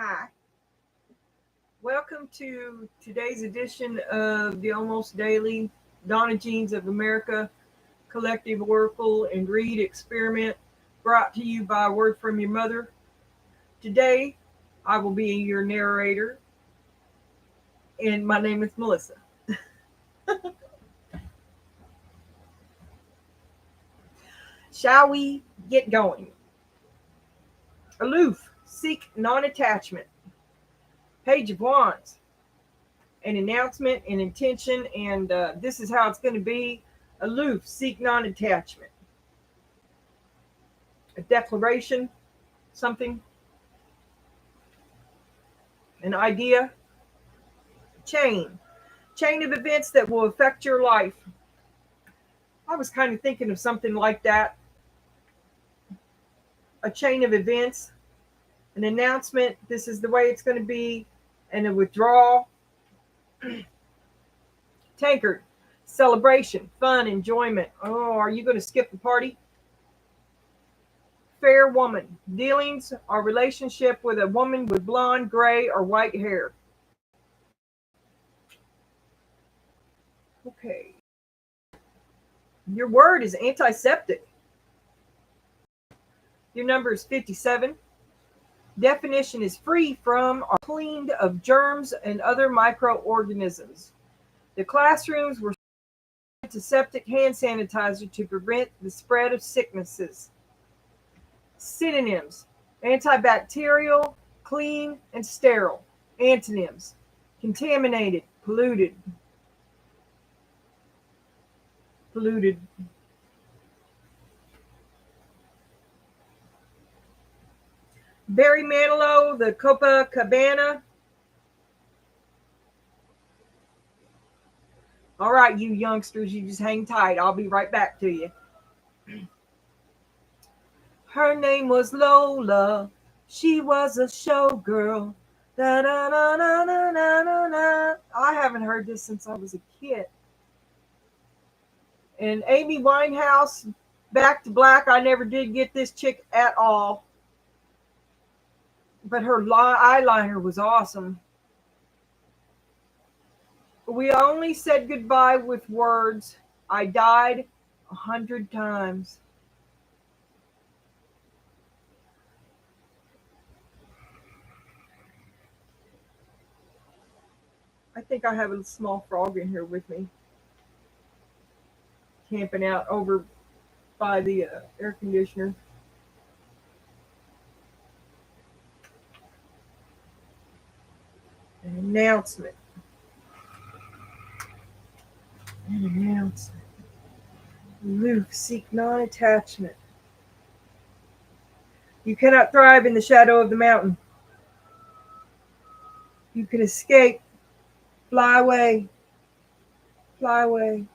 Hi. Welcome to today's edition of the Almost Daily Donna Jeans of America Collective Oracle and Read Experiment, brought to you by Word from Your Mother. Today, I will be your narrator, and my name is Melissa. Shall we get going? Aloof, seek non-attachment. Page of Wands. An announcement, an intention, and this is how it's going to be. Aloof, seek non-attachment. A declaration, something, an idea, chain of events that will affect your life. I was kind of thinking of something like that. A chain of events, an announcement, this is the way it's going to be, and a withdrawal. Tankard, celebration, fun, enjoyment. Oh, are you going to skip the party? Fair woman, dealings or relationship with a woman with blonde, gray, or white hair. Okay. Your word is antiseptic. Your number is 57. Definition is free from or cleaned of germs and other microorganisms. The classrooms were antiseptic hand sanitizer to prevent the spread of sicknesses. Synonyms: antibacterial, clean, and sterile. Antonyms: contaminated, polluted. Barry Manilow, the Copacabana. All right, you youngsters, you just hang tight. I'll be right back to you. Her name was Lola. She was a showgirl. Da, da, da, da, da, da, da. I haven't heard this since I was a kid. And Amy Winehouse, Back to Black. I never did get this chick at all. But her eyeliner was awesome. We only said goodbye with words. I died 100 times. I think I have a small frog in here with me, camping out over by the air conditioner. An announcement. Aloof, seek non-attachment. You cannot thrive in the shadow of the mountain. You can escape. Fly away. Fly away.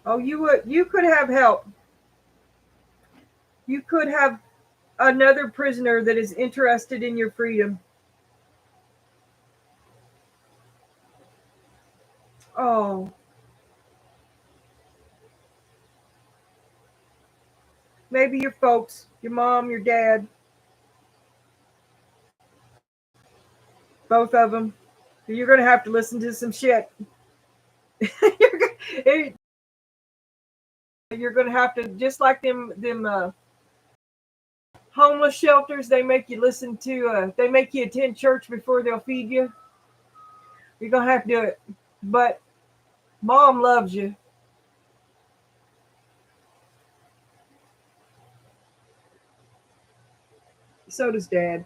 Oh, you could have help. You could have another prisoner that is interested in your freedom. Oh. Maybe your folks, your mom, your dad. Both of them. You're going to have to listen to some shit. You're going to have to, just like them homeless shelters, they make you listen to, they make you attend church before they'll feed you. You're going to have to do it. But mom loves you. So does dad.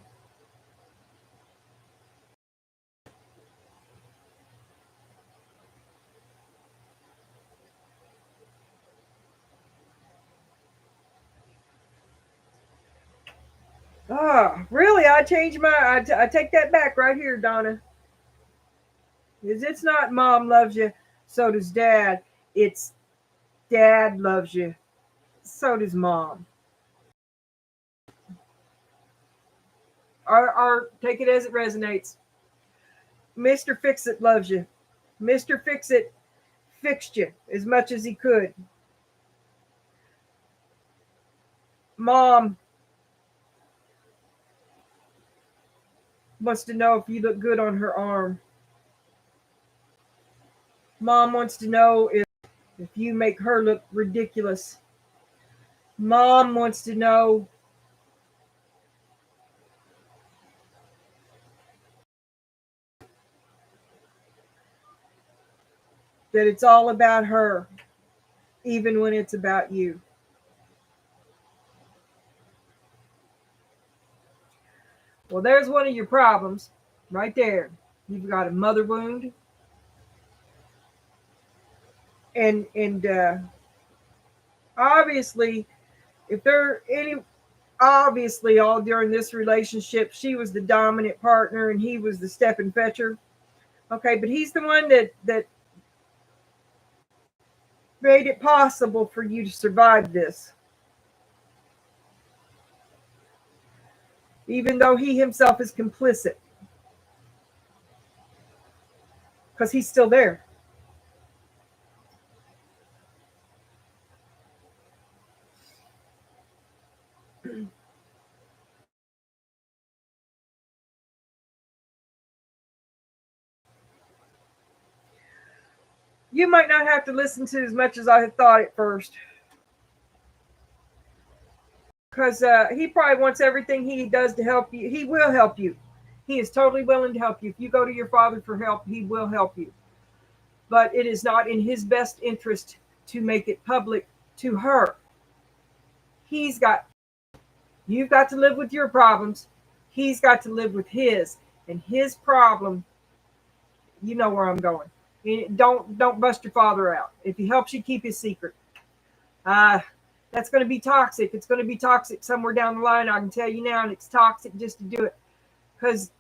Oh, really? I changed I take that back right here, Donna. It's not mom loves you, so does dad. It's dad loves you, so does mom. Or take it as it resonates. Mr. Fix-It loves you. Mr. Fix-It fixed you as much as he could. Mom wants to know if you look good on her arm. Mom wants to know if you make her look ridiculous. Mom wants to know that it's all about her, even when it's about you. Well, there's one of your problems right there. You've got a mother wound, and obviously, if there any, obviously, all during this relationship, she was the dominant partner and he was the step and fetcher. Okay, but he's the one that made it possible for you to survive this, even though he himself is complicit, because he's still there. You might not have to listen to as much as I had thought at first, because he probably wants everything he does to help you. He will help you. He is totally willing to help you. If you go to your father for help, he will help you. But it is not in his best interest to make it public to her. You've got to live with your problems. He's got to live with his. And his problem, you know where I'm going. Don't bust your father out. If he helps you, keep his secret. That's going to be toxic. It's going to be toxic somewhere down the line. I can tell you now, and it's toxic just to do it, because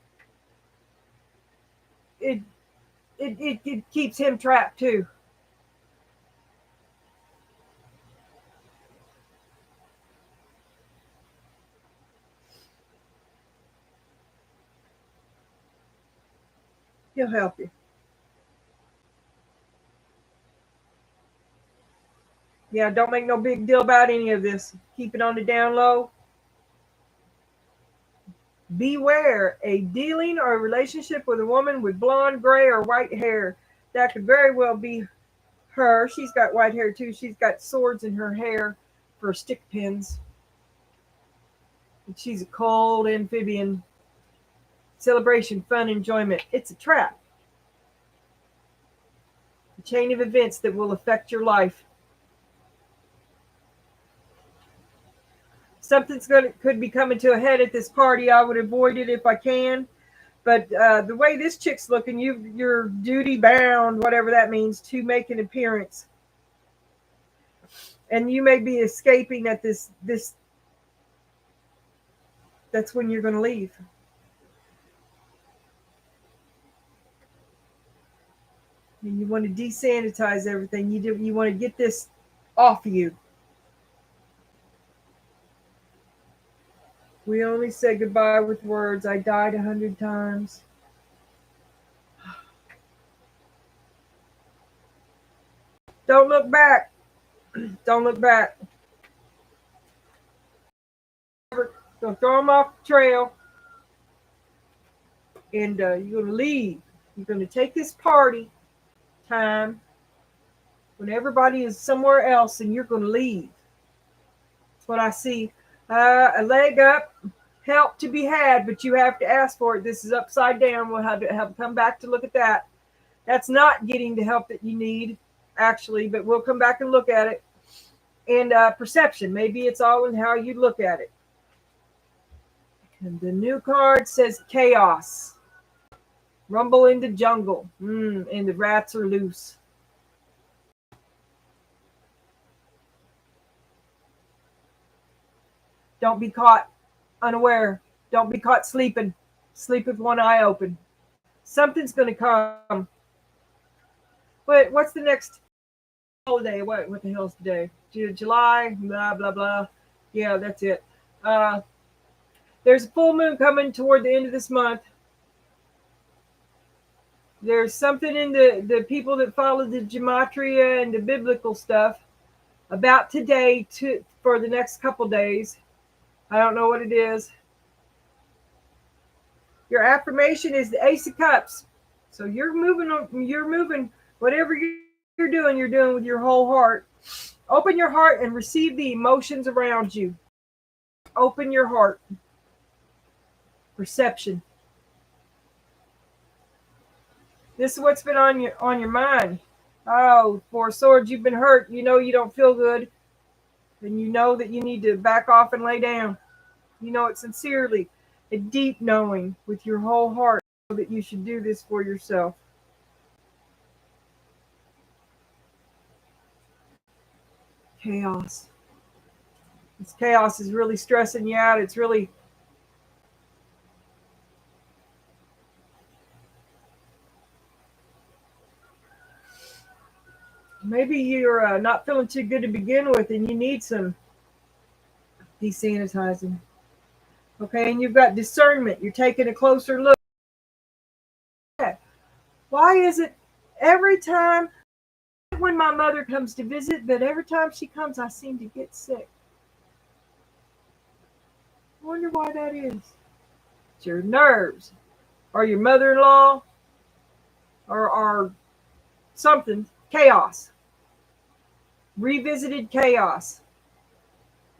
it keeps him trapped too. He'll help you. Yeah, don't make no big deal about any of this. Keep it on the down low. Beware a dealing or a relationship with a woman with blonde, gray, or white hair. That could very well be her. She's got white hair too. She's got swords in her hair for stick pins. And she's a cold amphibian. Celebration, fun, enjoyment. It's a trap. A chain of events that will affect your life. Something's could be coming to a head at this party. I would avoid it if I can. But the way this chick's looking, you're duty bound, whatever that means, to make an appearance. And you may be escaping at this. That's when you're going to leave. And you want to desanitize everything. You want to get this off you. We only say goodbye with words. I died 100 times. Don't look back. Don't look back. Don't throw them off the trail. And you're going to leave. You're going to take this party time when everybody is somewhere else, and you're going to leave. That's what I see. A leg up, help to be had, but you have to ask for it. This is upside down. We'll have to come back to look at that. That's not getting the help that you need, actually, but we'll come back and look at it. And perception. Maybe it's all in how you look at it. And the new card says chaos. Rumble in the jungle. And the rats are loose. Don't be caught unaware. Don't be caught sleeping. Sleep with one eye open. Something's going to come. Wait, what's the next holiday? What the hell's today? July, blah, blah, blah. Yeah, that's it. There's a full moon coming toward the end of this month. There's something in the people that follow the gematria and the biblical stuff about today for the next couple days. I don't know what it is. Your affirmation is the Ace of Cups. So you're moving whatever you're doing with your whole heart. Open your heart and receive the emotions around you. Open your heart. Perception. This is what's been on your mind. Oh, Four of Swords, you've been hurt. You know you don't feel good. And you know that you need to back off and lay down. You know it sincerely. A deep knowing with your whole heart that you should do this for yourself. Chaos. This chaos is really stressing you out. It's really maybe you're not feeling too good to begin with and you need some desanitizing. Okay, and you've got discernment. You're taking a closer look. Why is it every time when my mother comes to visit, but every time she comes, I seem to get sick? I wonder why that is. It's your nerves, or your mother in law, or something. Chaos. Revisited chaos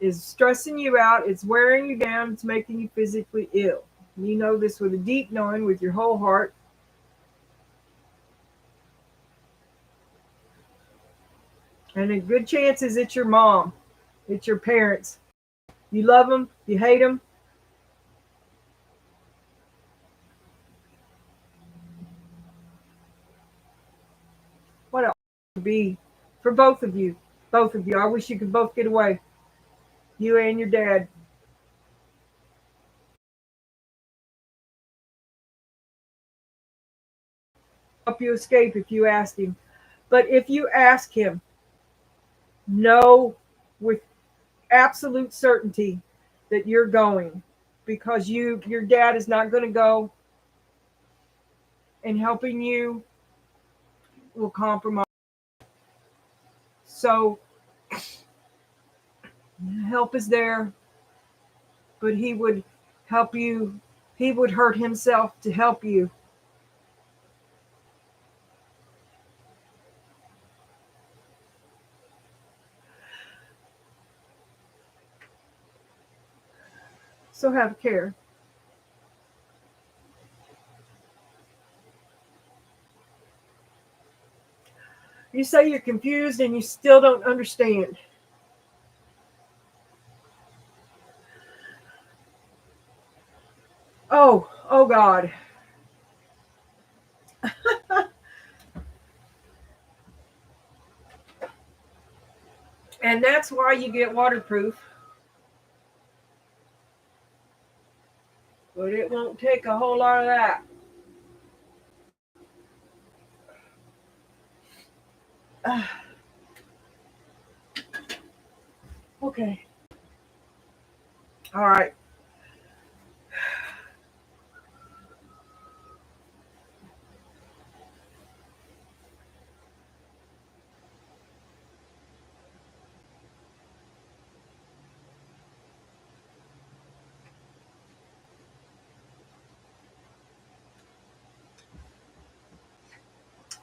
is stressing you out. It's wearing you down. It's making you physically ill. You know this with a deep knowing, with your whole heart. And a good chance is it's your mom. It's your parents. You love them. You hate them. What else would be for both of you? Both of you. I wish you could both get away. You and your dad. Help you escape if you ask him. But if you ask him, know with absolute certainty that you're going, because your dad is not going to go, and helping you will compromise. So help is there, but he would help you. He would hurt himself to help you. So have care. You say you're confused and you still don't understand. Oh God. And that's why you get waterproof. But it won't take a whole lot of that. Okay. All right.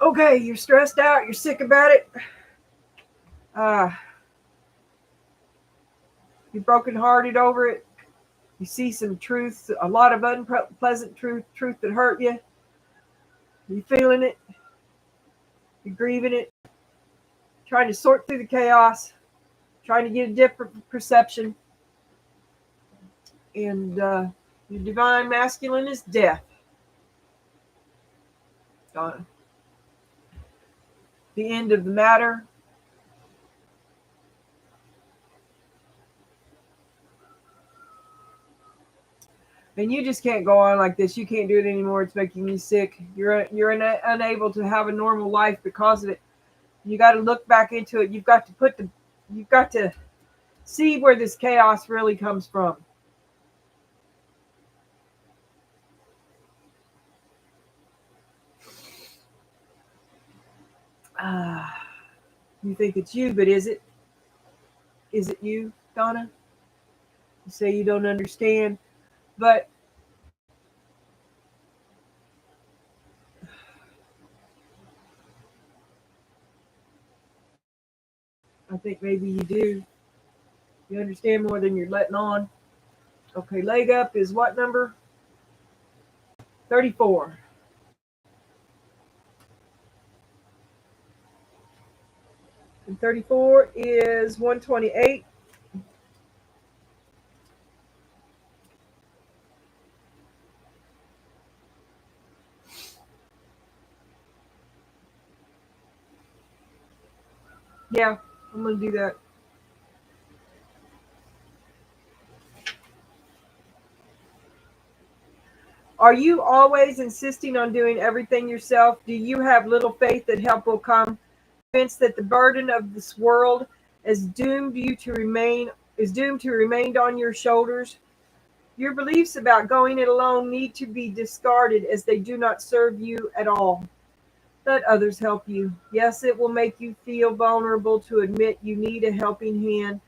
Okay, you're stressed out. You're sick about it. Uh, you're brokenhearted over it. You see some truth, a lot of unpleasant truth that hurt you. You're feeling it. You're grieving it. Trying to sort through the chaos. Trying to get a different perception. And your divine masculine is death. Donna. The end of the matter. And you just can't go on like this. You can't do it anymore. It's making you sick. Unable to have a normal life because of it. You got to look back into it. You've got to see where this chaos really comes from. Uh, you think it's you, but is it? Is it you, Donna? say you don't understand, but I think maybe you do. You understand more than you're letting on. Okay, leg up is what number? 34. And 34 is 128. Yeah, I'm going to do that. Are you always insisting on doing everything yourself? Do you have little faith that help will come? Convinced that the burden of this world is doomed to remain on your shoulders? Your beliefs about going it alone need to be discarded as they do not serve you at all. Let others help you. Yes, it will make you feel vulnerable to admit you need a helping hand,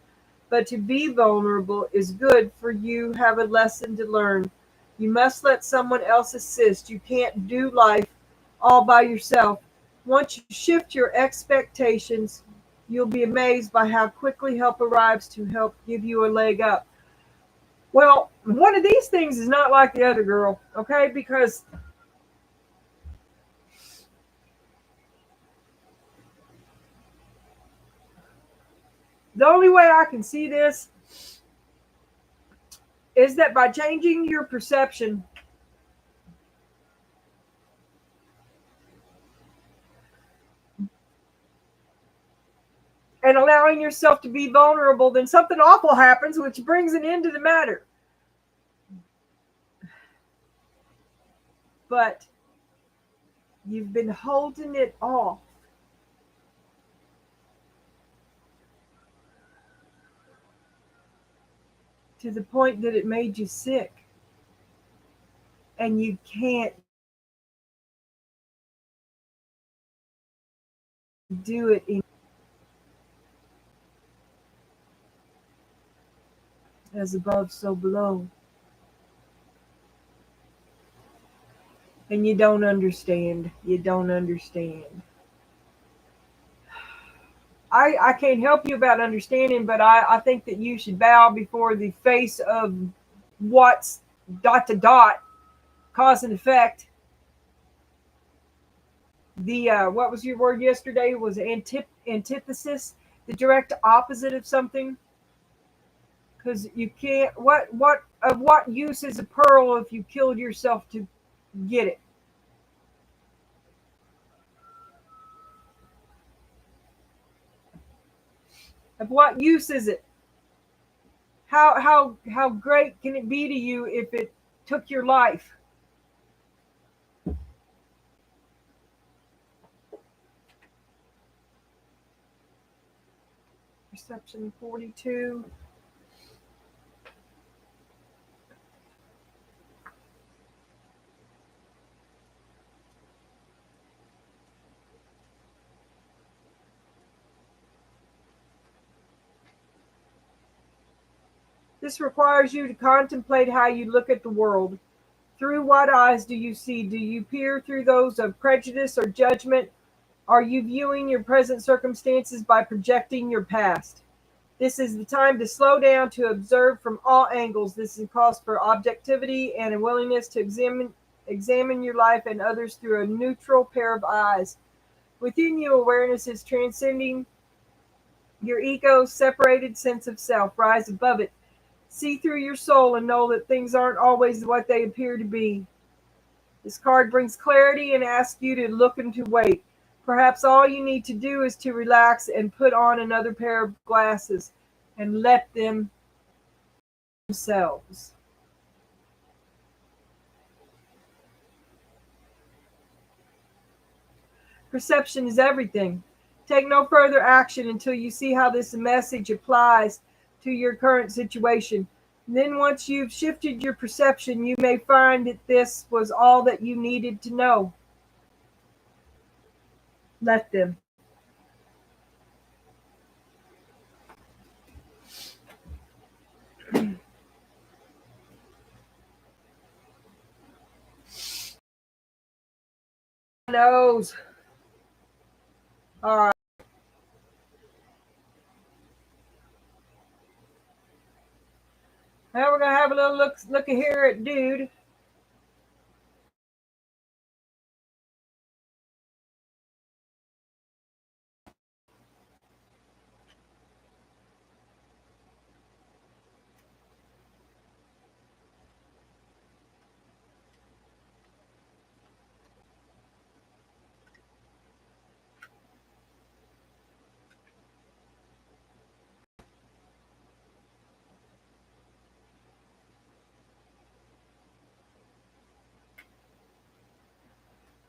but to be vulnerable is good, for you have a lesson to learn. You must let someone else assist. You can't do life all by yourself. Once you shift your expectations, you'll be amazed by how quickly help arrives to help give you a leg up. Well, one of these things is not like the other, girl, okay? Because the only way I can see this is that by changing your perception and allowing yourself to be vulnerable, then something awful happens, which brings an end to the matter. But you've been holding it off to the point that it made you sick, and you can't do it as above, so below. And you don't understand. You don't understand. I can't help you about understanding, but I think that you should bow before the face of what's dot to dot, cause and effect. The what was your word yesterday? Was antithesis, the direct opposite of something. Because you can't. What of what use is a pearl if you killed yourself to get it? Of what use is it? How great can it be to you if it took your life? Perception 42. This requires you to contemplate how you look at the world. Through what eyes do you see? Do you peer through those of prejudice or judgment? Are you viewing your present circumstances by projecting your past? This is the time to slow down, to observe from all angles. This is calls for objectivity and a willingness to examine your life and others through a neutral pair of eyes. Within you, awareness is transcending your ego's separated sense of self. Rise above it. See through your soul and know that things aren't always what they appear to be. This card brings clarity and asks you to look and to wait. Perhaps all you need to do is to relax and put on another pair of glasses and let them themselves. Perception is everything. Take no further action until you see how this message applies to your current situation. Then, once you've shifted your perception, you may find that this was all that you needed to know. Let them. Nose. All right. Now we're gonna have a little look here at dude.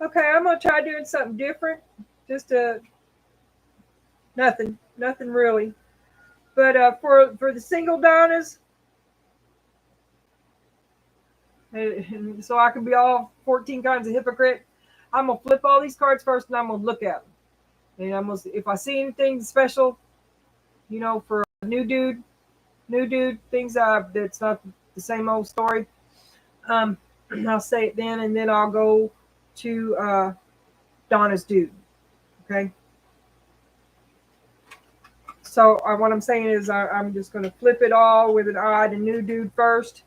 Okay, I'm gonna try doing something different. Just nothing really. But for the single Donnas, and so I can be all 14 kinds of hypocrite, I'm gonna flip all these cards first, and I'm gonna look at them. And I'm gonna, if I see anything special, for a new dude, things that's not the same old story. Um, I'll say it then, and then I'll go to Donna's dude. Okay. So what I'm saying is I'm just going to flip it all with an odd and new dude first,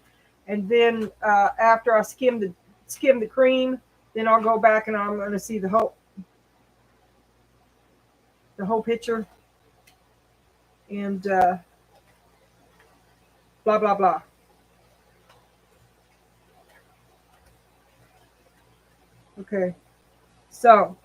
and then after I skim the cream, then I'll go back and I'm going to see the whole picture, and blah blah blah. Okay, so.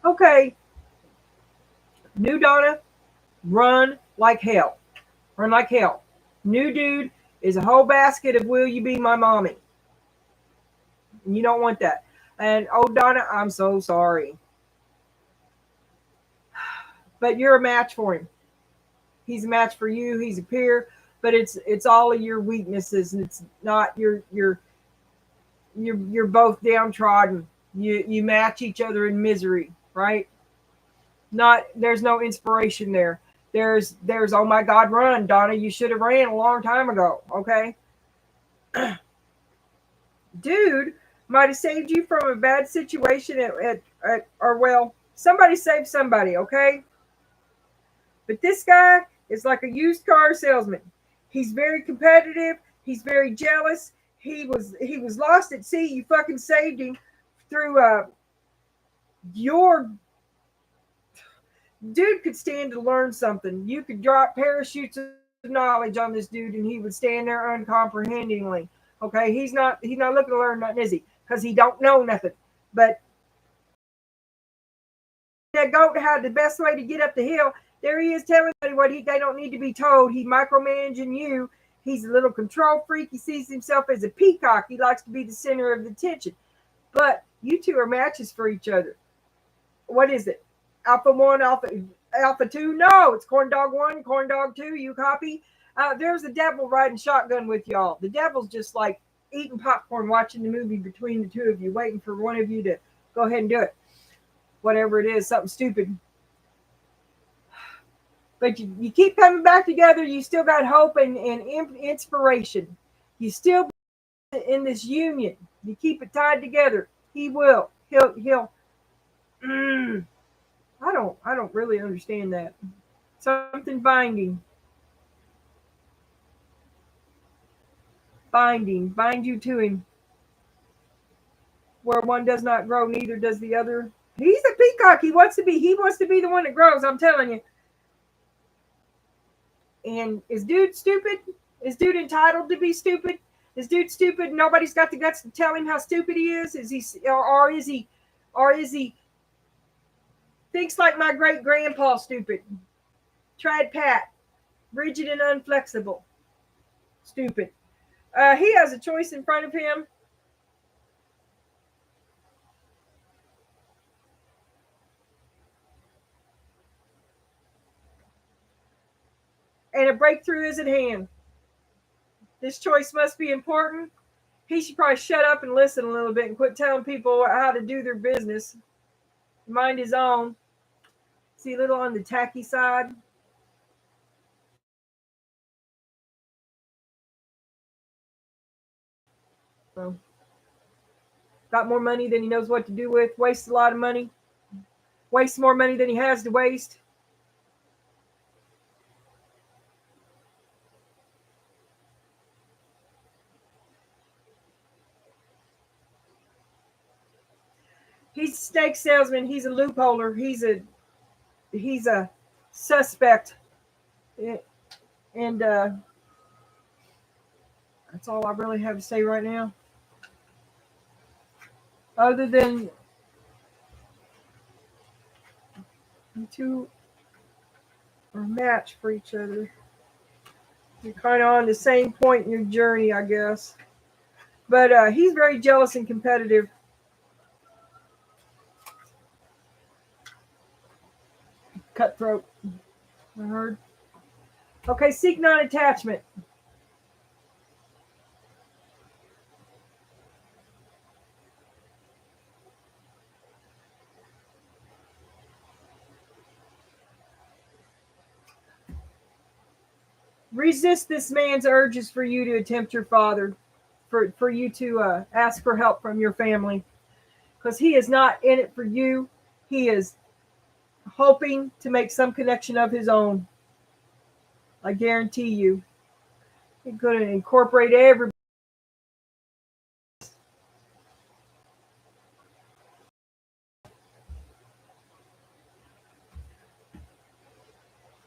Okay, new Donna, run like hell. Run like hell. New dude is a whole basket of will you be my mommy? And you don't want that. And oh Donna, I'm so sorry. But you're a match for him. He's a match for you. He's a peer, but it's all of your weaknesses, and it's not you're both downtrodden. You match each other in misery, right? Not there's no inspiration there. There's oh my God, run, Donna. You should have ran a long time ago. Okay, dude might have saved you from a bad situation or well, somebody saved somebody. Okay, but this guy is like a used car salesman. He's very competitive. He's very jealous. He was lost at sea. You fucking saved him through your dude could stand to learn something. You could drop parachutes of knowledge on this dude, and he would stand there uncomprehendingly. Okay, he's not looking to learn nothing, is he? Because he don't know nothing. But that goat had the best way to get up the hill. There he is telling everybody they don't need to be told. He's micromanaging you. He's a little control freak. He sees himself as a peacock. He likes to be the center of the attention. But you two are matches for each other. What is it? Alpha 1, Alpha 2? No, it's Corn Dog 1, Corn Dog 2. You copy? There's the devil riding shotgun with y'all. The devil's just like eating popcorn, watching the movie between the two of you, waiting for one of you to go ahead and do it. Whatever it is, something stupid. But you keep coming back together. You still got hope and inspiration. You still in this union. You keep it tied together. He will. He'll. I don't really understand that. Something binding. Bind you to him. Where one does not grow, neither does the other. He's a peacock. He wants to be the one that grows, I'm telling you. And is dude stupid? Is dude entitled to be stupid? Is dude stupid? Nobody's got the guts to tell him how stupid he is. Is he, or is he thinks like my great grandpa stupid? Tried Pat, rigid and unflexible, stupid. He has a choice in front of him. And a breakthrough is at hand. This choice must be important. He should probably shut up and listen a little bit and quit telling people how to do their business. Mind his own. See, a little on the tacky side. So, got more money than he knows what to do with. Wastes a lot of money. Wastes more money than he has to waste. He's a snake salesman. He's a loopholer. He's a suspect. And that's all I really have to say right now. Other than you two are a match for each other. You're kind of on the same point in your journey, I guess. But he's very jealous and competitive. Cutthroat. I heard. Okay, seek non-attachment. Resist this man's urges for you to attempt your father, for you to ask for help from your family, because he is not in it for you. He is hoping to make some connection of his own. I guarantee you. He's going to incorporate everybody.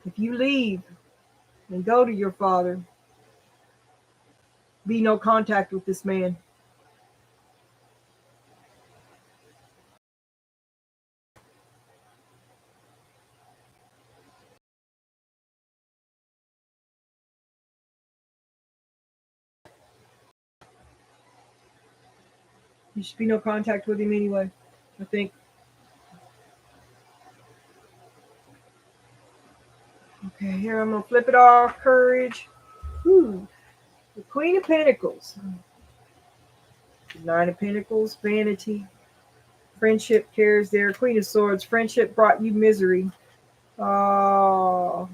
If you leave and go to your father, be no contact with this man. You should be no contact with him anyway, I think. Okay, here I'm going to flip it off. Courage. Ooh, the Queen of Pentacles. Nine of Pentacles, vanity. Friendship cares there. Queen of Swords. Friendship brought you misery. Oh.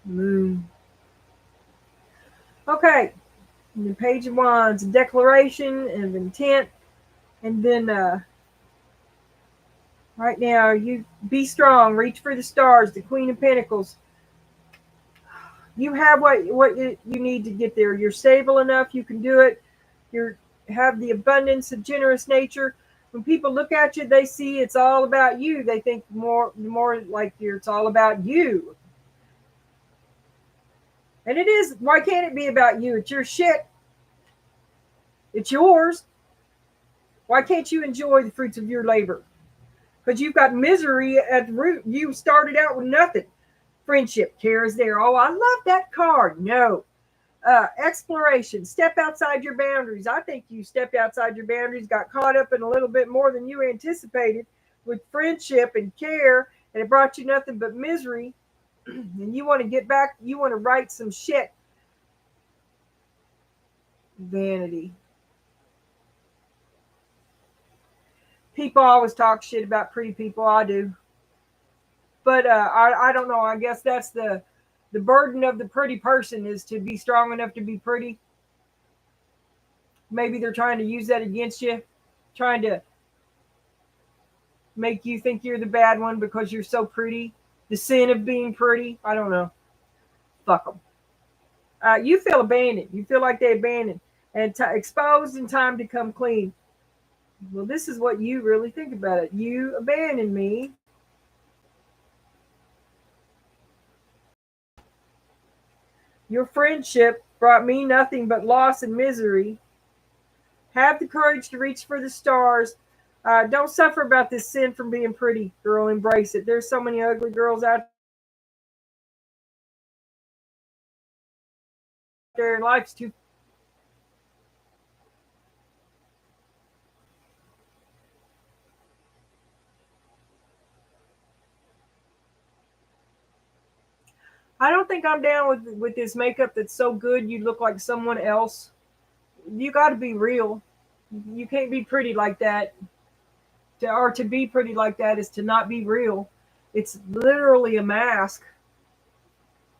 Moon. Okay. And the Page of Wands, a declaration of intent. And then right now, you be strong, reach for the stars, the Queen of Pentacles. You have what you need to get there. You're stable enough, you can do it. You have the abundance of generous nature. When people look at you, they see it's all about you. They think more like it's all about you. And it is. Why can't it be about you? It's your shit. It's yours. Why can't you enjoy the fruits of your labor? Because you've got misery at the root. You started out with nothing. Friendship cares there. Oh, I love that card. No. Exploration. Step outside your boundaries. I think you stepped outside your boundaries, got caught up in a little bit more than you anticipated with friendship and care, and it brought you nothing but misery. And you want to get back. You want to write some shit. Vanity. People always talk shit about pretty people. I do. But I don't know. I guess that's the burden of the pretty person, is to be strong enough to be pretty. Maybe they're trying to use that against you, trying to make you think you're the bad one because you're so pretty. The sin of being pretty. I don't know. Fuck them. You feel abandoned. You feel like they abandoned and exposed in time to come clean. Well, this is what you really think about it. You abandoned me. Your friendship brought me nothing but loss and misery. Have the courage to reach for the stars. Don't suffer about this sin from being pretty, girl. Embrace it. There's so many ugly girls out there. Life's too. I don't think I'm down with this makeup that's so good you look like someone else. You got to be real. You can't be pretty like that. To be pretty like that is to not be real. It's literally a mask,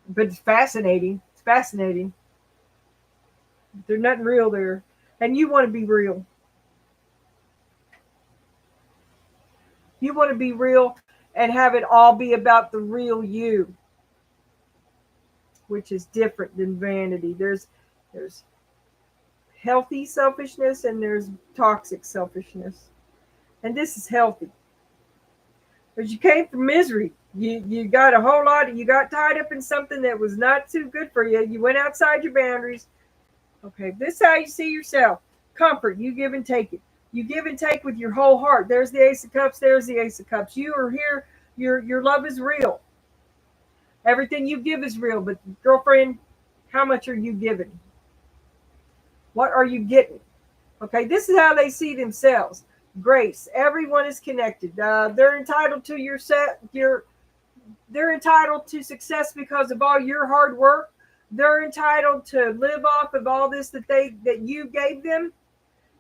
but it's fascinating. It's fascinating. There's nothing real there, and you want to be real. You want to be real and have it all be about the real you, which is different than vanity. There's healthy selfishness and there's toxic selfishness, and this is healthy. Because you came from misery. You got a whole lot. You got tied up in something that was not too good for you. You went outside your boundaries. Okay, this is how you see yourself. Comfort. You give and take it. You give and take with your whole heart. There's the Ace of Cups. There's the Ace of Cups. You are here. Your love is real. Everything you give is real. But girlfriend, how much are you giving? What are you getting? Okay, this is how they see themselves. Grace. Everyone is connected. They're entitled to your set. They're entitled to success because of all your hard work. They're entitled to live off of all this that you gave them.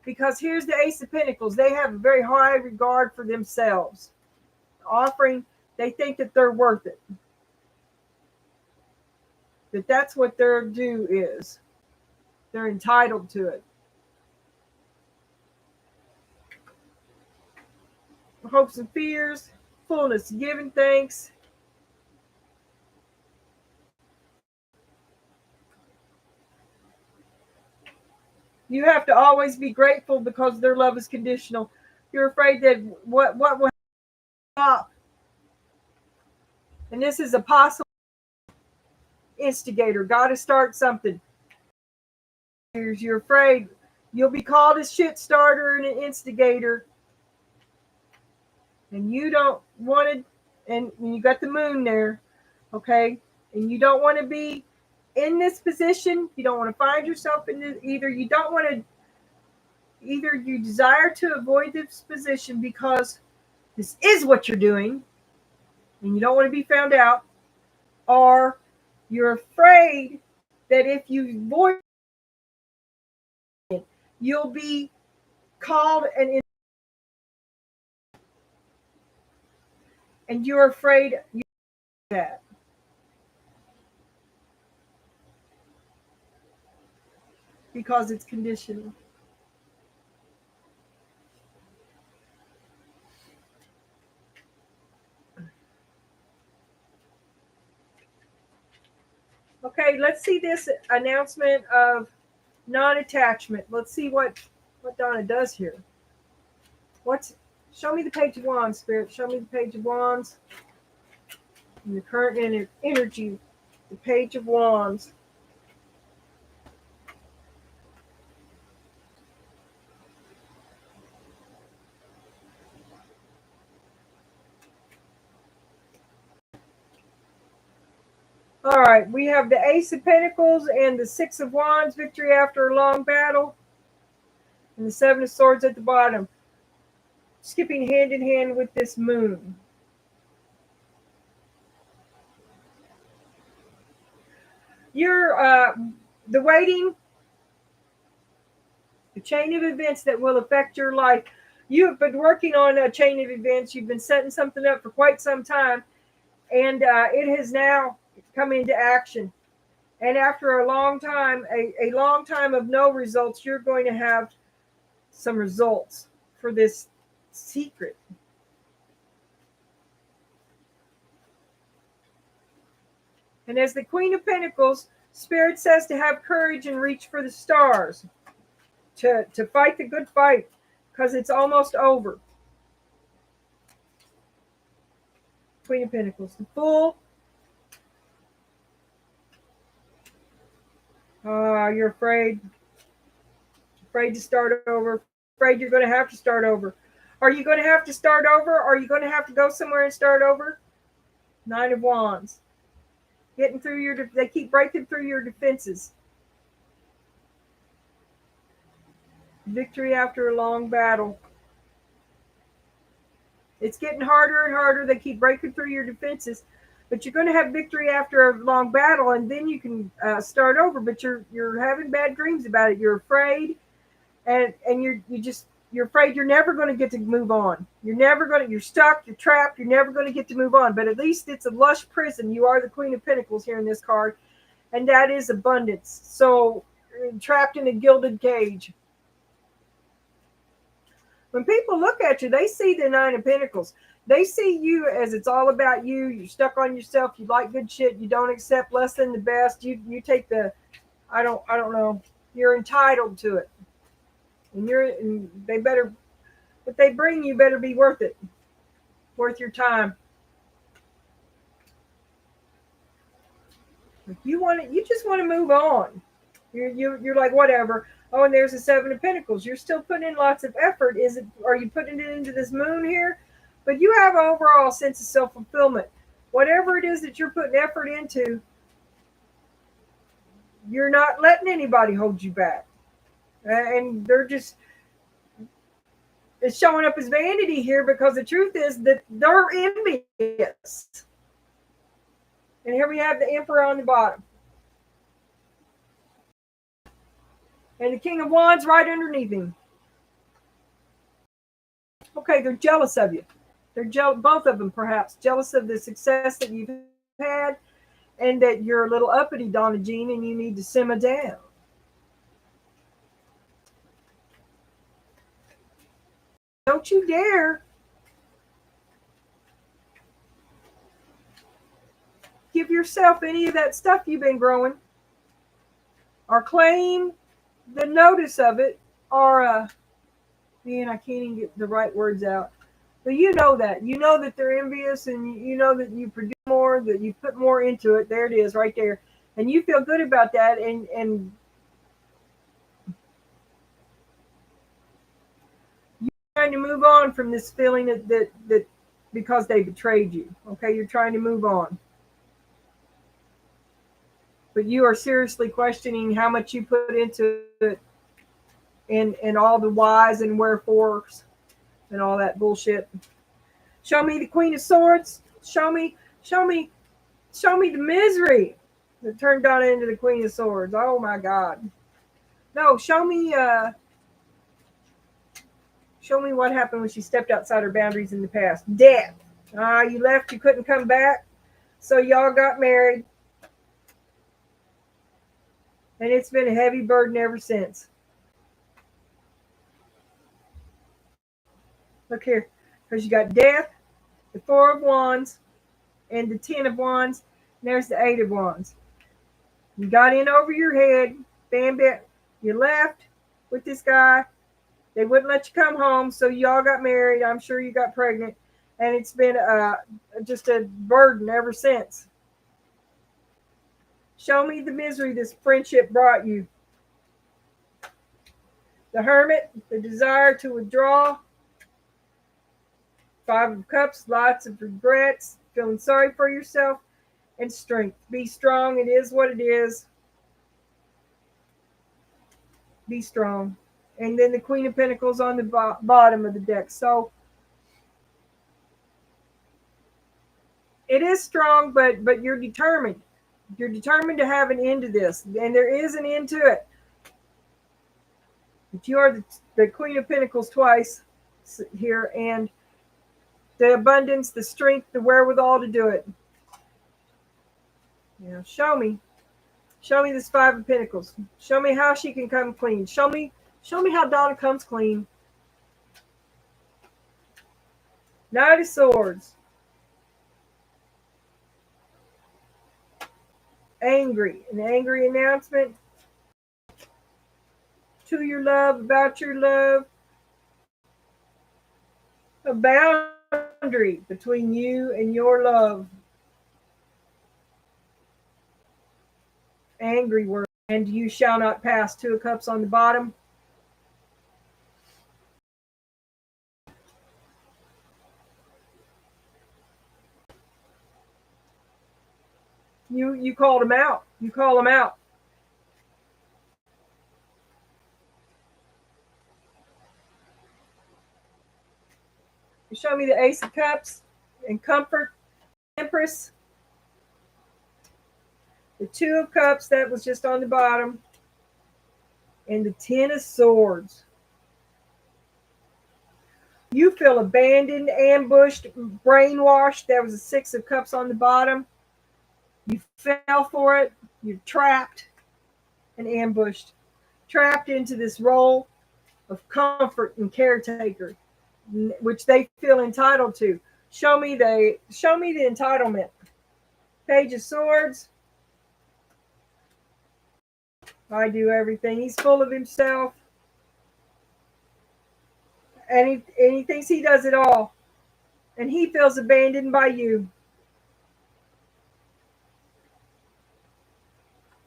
Because here's the Ace of Pentacles. They have a very high regard for themselves. Offering, they think that they're worth it. That that's what their due is. They're entitled to it. Hopes and fears, fullness, giving thanks. You have to always be grateful because their love is conditional. You're afraid that what will stop. And this is a possible instigator. Got to start something. You're afraid you'll be called a shit starter and an instigator. And you don't want to, and you got the moon there, okay? And you don't want to be in this position. You don't want to find yourself in this, either you desire to avoid this position because this is what you're doing and you don't want to be found out, or you're afraid that if you avoid it, you'll be called and you're afraid you do that. Because it's conditional. Okay, let's see this announcement of non-attachment. Let's see what Donna does here. Show me the Page of Wands, Spirit. Show me the Page of Wands. And the current energy, the Page of Wands. All right, we have the Ace of Pentacles and the Six of Wands, victory after a long battle, and the Seven of Swords at the bottom, skipping hand in hand with this moon. You're the waiting, the chain of events that will affect your life. You have been working on a chain of events. You've been setting something up for quite some time, and it has now come into action. And after a long time, a long time of no results, you're going to have some results for this secret. And as the Queen of Pentacles, Spirit says to have courage and reach for the stars, to fight the good fight, because it's almost over. Queen of Pentacles, the Fool. You're afraid. Afraid to start over. Afraid you're going to have to start over. Are you going to have to start over? Are you going to have to go somewhere and start over? Nine of Wands. Getting through they keep breaking through your defenses. Victory after a long battle. It's getting harder and harder. They keep breaking through your defenses, but you're going to have victory after a long battle, and then you can start over. But you're having bad dreams about it. You're afraid, and you're afraid you're never going to get to move on. You're stuck. You're trapped. You're never going to get to move on. But at least it's a lush prison. You are the Queen of Pentacles here in this card, and that is abundance. So trapped in a gilded cage. When people look at you, they see the Nine of Pentacles. They see you as it's all about you. You're stuck on yourself. You like good shit. You don't accept less than the best. You take the, I don't know. You're entitled to it, and they better, what they bring you better be worth it, worth your time. If you just want to move on. You're like, whatever. Oh, and there's the Seven of Pentacles. You're still putting in lots of effort. Are you putting it into this moon here? But you have an overall sense of self-fulfillment. Whatever it is that you're putting effort into, you're not letting anybody hold you back. And it's showing up as vanity here, because the truth is that they're envious. And here we have the Emperor on the bottom. And the King of Wands right underneath him. Okay, they're jealous of you. They're both of them perhaps jealous of the success that you've had, and that you're a little uppity, Donna Jean, and you need to simmer down. Don't you dare give yourself any of that stuff you've been growing, or claim the notice of it, or man, I can't even get the right words out. But you know that they're envious, and you know that you produce more, that you put more into it. There it is, right there, and you feel good about that, and you're trying to move on from this feeling that because they betrayed you. Okay, you're trying to move on, but you are seriously questioning how much you put into it, and all the whys and wherefores and all that bullshit. Show me the Queen of Swords. Show me the misery that turned Donna into the Queen of Swords. Oh my God. No, show me what happened when she stepped outside her boundaries in the past. Death. You left, you couldn't come back. So y'all got married. And it's been a heavy burden ever since. Look here. Because you got death, the Four of Wands, and the Ten of Wands. And there's the Eight of Wands. You got in over your head. Bam, bam. You left with this guy. They wouldn't let you come home, so y'all got married. I'm sure you got pregnant. And it's been just a burden ever since. Show me the misery this friendship brought you. The Hermit, the desire to withdraw. Five of Cups, lots of regrets, feeling sorry for yourself, and strength. Be strong. It is what it is. Be strong. And then the Queen of Pentacles on the bottom of the deck. So it is strong, but you're determined. You're determined to have an end to this. And there is an end to it. But you are the Queen of Pentacles twice here. And the abundance, the strength, the wherewithal to do it. Yeah, show me. Show me this Five of Pentacles. Show me how she can come clean. Show me how Donna comes clean. Knight of Swords. Angry. An angry announcement to your love, about your love. A boundary between you and your love. Angry word. And you shall not pass. Two of Cups on the bottom. You called him out. You call him out. You show me the Ace of Cups and Comfort, Empress. The Two of Cups, that was just on the bottom. And the Ten of Swords. You feel abandoned, ambushed, brainwashed. That was the Six of Cups on the bottom. You fell for it. You're trapped and ambushed. Trapped into this role of comfort and caretaker, which they feel entitled to. Show me the entitlement. Page of Swords. I do everything. He's full of himself. And he thinks he does it all. And he feels abandoned by you.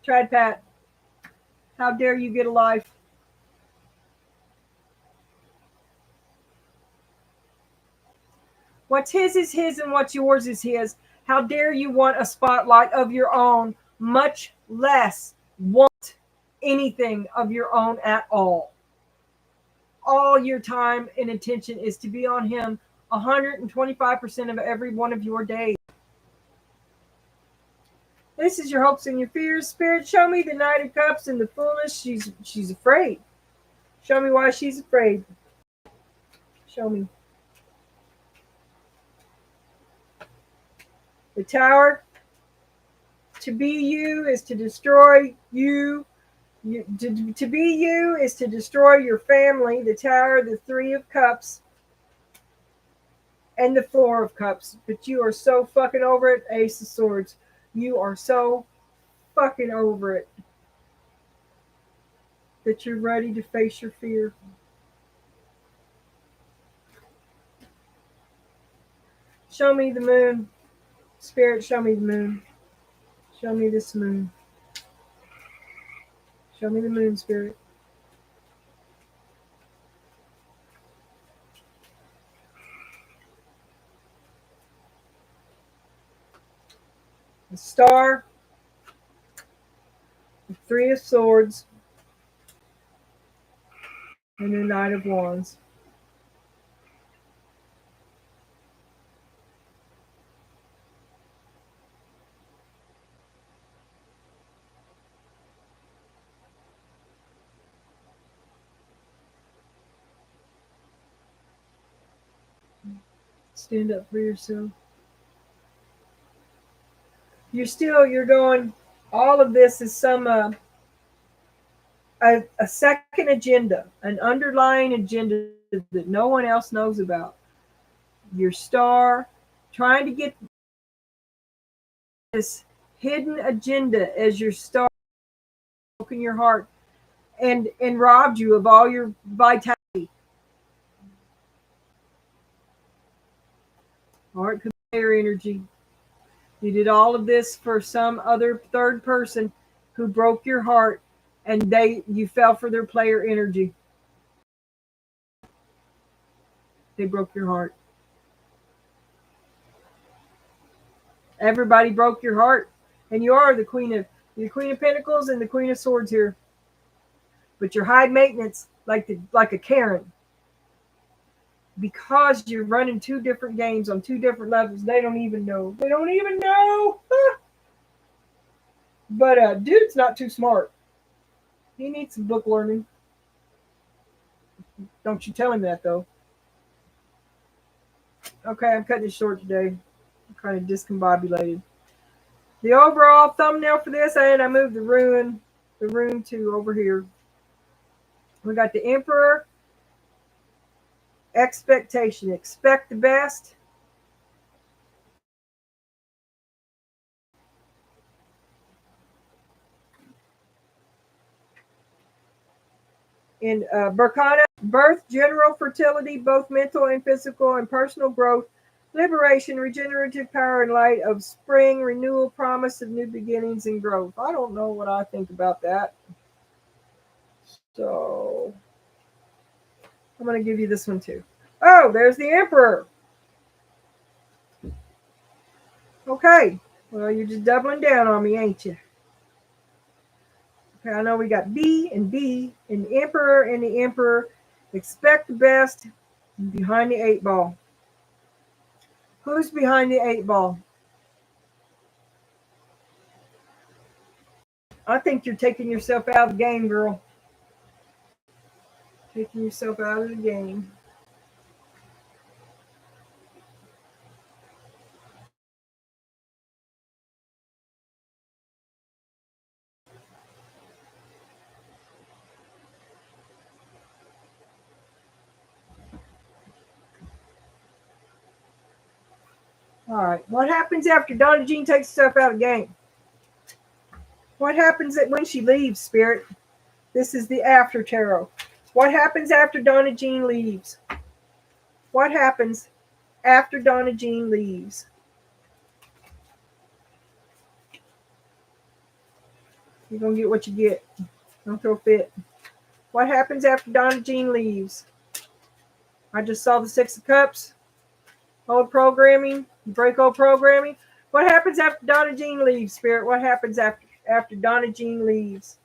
Tried Pat. How dare you get a life? What's his is his and what's yours is his. How dare you want a spotlight of your own, much less want anything of your own at all. All your time and attention is to be on him 125% of every one of your days. This is your hopes and your fears. Spirit, show me the Knight of Cups and the Foolish. She's afraid. Show me why she's afraid. Show me. The Tower. To be you is to destroy you. To be you is to destroy your family. The Tower, the Three of Cups, and the Four of Cups. But you are so fucking over it. Ace of Swords. You are so fucking over it that you're ready to face your fear. Show me the moon. Spirit, show me the moon. Show me this moon. Show me the moon, Spirit. The Star, the Three of Swords, and the Knight of Wands. Stand up for yourself. You're going, all of this is some, a second agenda, an underlying agenda that no one else knows about. Your star, trying to get this hidden agenda as your star, broken your heart, and robbed you of all your vitality. Heart could be player energy. You did all of this for some other third person who broke your heart, and you fell for their player energy. They broke your heart. Everybody broke your heart, and you are the Queen of Pentacles and the Queen of Swords here. But you're high maintenance, like a Karen, because you're running two different games on two different levels. They don't even know. They don't even know. But dude's not too smart. He needs some book learning. Don't you tell him that, though. Okay, I'm cutting it short today. I'm kind of discombobulated. The overall thumbnail for this, and I moved the rune to over here. We got the Emperor. Expectation. Expect the best. In Berkana, birth, general fertility, both mental and physical, and personal growth, liberation, regenerative power and light of spring, renewal, promise of new beginnings and growth. I don't know what I think about that. So I'm going to give you this one too. Oh, there's the Emperor. Okay. Well, you're just doubling down on me, ain't you? Okay, I know we got B and the Emperor and the Emperor. Expect the best behind the 8 ball. Who's behind the 8 ball? I think you're taking yourself out of the game, girl. Taking yourself out of the game. All right. What happens after Donna Jean takes stuff out of the game? What happens when she leaves, Spirit? This is the after tarot. What happens after Donna Jean leaves? What happens after Donna Jean leaves? You're going to get what you get. Don't throw fit. What happens after Donna Jean leaves? I just saw the 6 of Cups. Old programming. Break old programming. What happens after Donna Jean leaves, Spirit? What happens after Donna Jean leaves?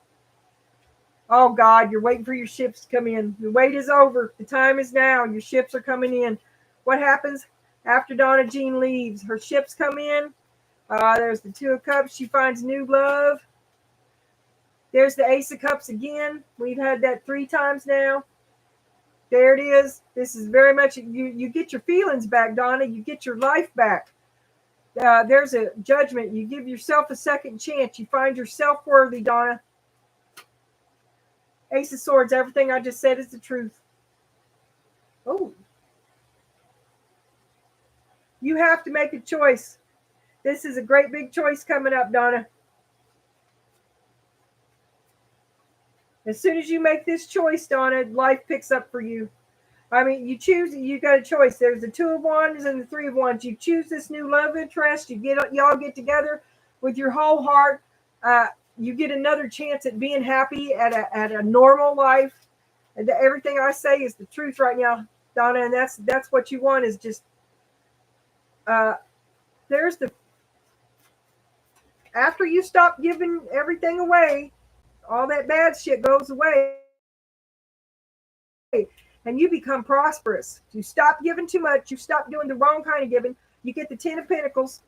Oh, God, you're waiting for your ships to come in. The wait is over. The time is now. Your ships are coming in. What happens after Donna Jean leaves? Her ships come in. There's the 2 of Cups. She finds new love. There's the Ace of Cups again. We've had that 3 times now. There it is. This is very much, you get your feelings back, Donna. You get your life back. There's a judgment. You give yourself a second chance. You find yourself worthy, Donna. Ace of Swords. Everything I just said is the truth. Oh. You have to make a choice. This is a great big choice coming up, Donna. As soon as you make this choice, Donna, life picks up for you. I mean, you choose, you got a choice. There's the 2 of Wands and the 3 of Wands. You choose this new love interest. Y'all get together with your whole heart. You get another chance at being happy at a normal life. And everything I say is the truth right now, Donna. And that's what you want is just. There's the. After you stop giving everything away, all that bad shit goes away. And you become prosperous. You stop giving too much. You stop doing the wrong kind of giving. You get the 10 of Pentacles.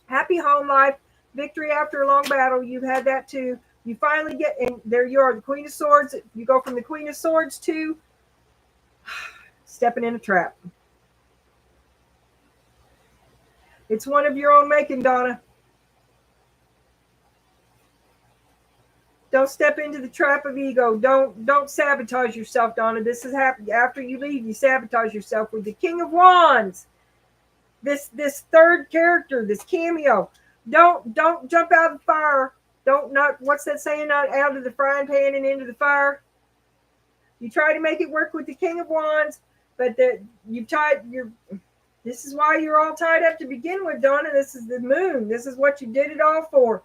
Happy home life. Victory after a long battle. You've had that too. You finally get, and there you are, the Queen of Swords. You go from the Queen of Swords to stepping in a trap. It's one of your own making, Donna. Don't step into the trap of ego. Don't sabotage yourself, Donna. This is happening after you leave. You sabotage yourself with the King of Wands. This third character, this cameo. Don't jump out of the fire. What's that saying? Not out of the frying pan and into the fire. You try to make it work with the King of Wands, but this is why you're all tied up to begin with, Donna. This is the moon. This is what you did it all for.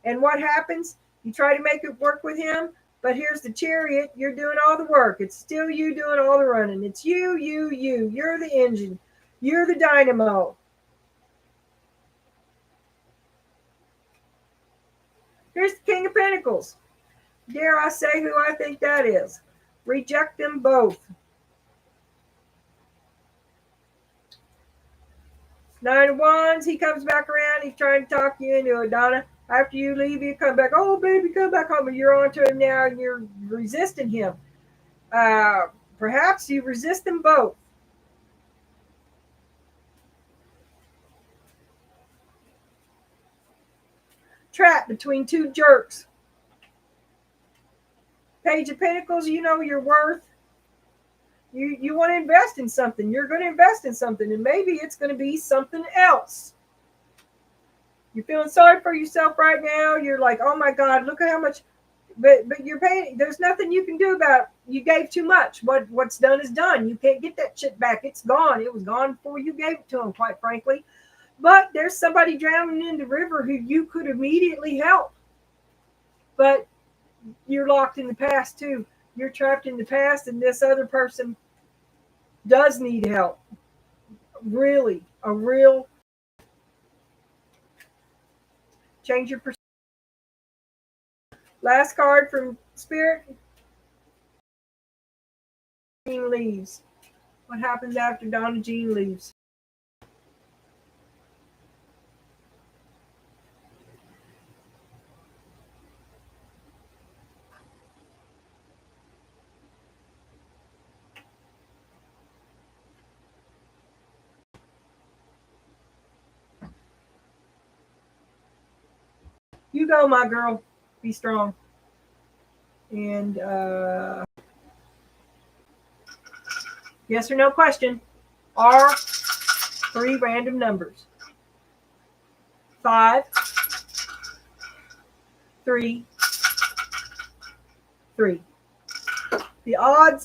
And what happens? You try to make it work with him, but here's the Chariot. You're doing all the work. It's still you doing all the running. It's you. You're the engine. You're the dynamo. Here's the King of Pentacles. Dare I say who I think that is? Reject them both. 9 of Wands. He comes back around. He's trying to talk you into it, Donna. After you leave, you come back. Oh, baby, come back home. And you're onto him now, and you're resisting him. Perhaps you resist them both. Trapped between 2 jerks. Page of Pentacles, you know your worth. You want to invest in something. You're going to invest in something, and maybe it's going to be something else. You're feeling sorry for yourself right now. You're like, oh my God, look at how much. but you're paying. There's nothing you can do about it. You gave too much. What's done is done. You can't get that shit back. It's gone. It was gone before you gave it to them, quite frankly. But there's somebody drowning in the river who you could immediately help. But you're locked in the past too. You're trapped in the past, and this other person does need help. Really, a real change your perspective. Last card from Spirit. Jean leaves. What happens after Donna Jean leaves? You go, my girl. Be strong. And yes or no question. Are three random numbers. 5, 3, 3. The odds